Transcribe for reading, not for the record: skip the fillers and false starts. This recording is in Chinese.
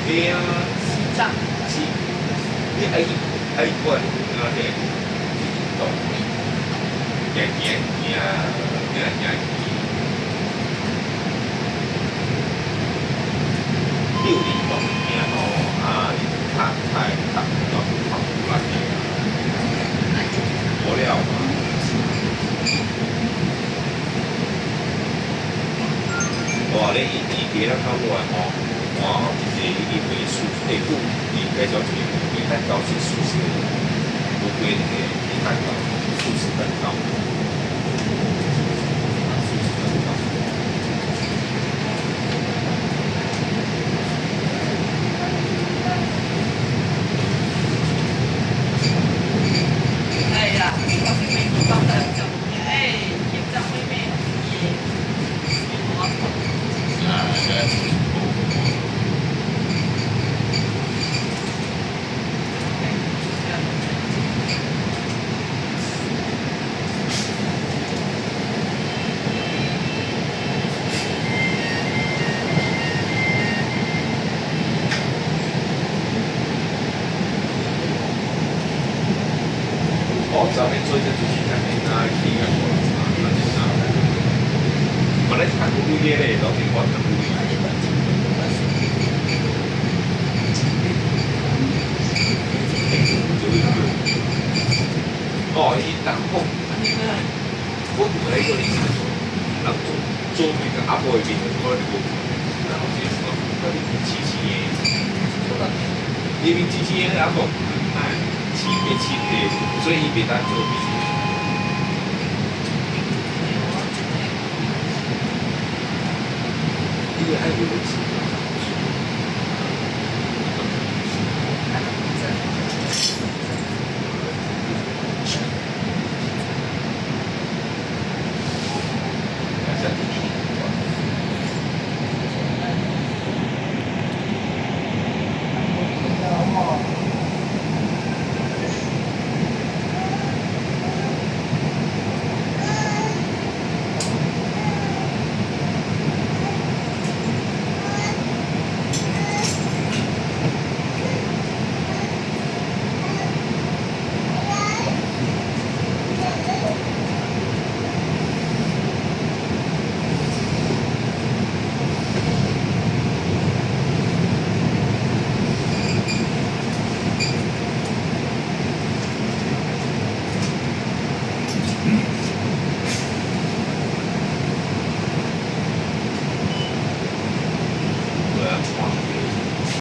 对啊，西藏，是，你爱管那个动，行行六里路行吼，啊，太古啦，无了嘛。哇！你伊家咱较外吼，哇！一个伊回数，久，伊介绍一个蛋糕是素食，无规那个蛋糕，素食蛋糕，素食蛋糕。哎呀，我是美国帮的，哎，现在妹妹也，哦，昨天做一个主持人，那去个过来，那就啥？本来看不对嘞，老天我看不对。哦，伊当风，我本来个理想，人做那个阿婆的面，我就然后就是说，我七年，因为7年阿婆哎，七的，所以伊别当做面。因为爱有东西。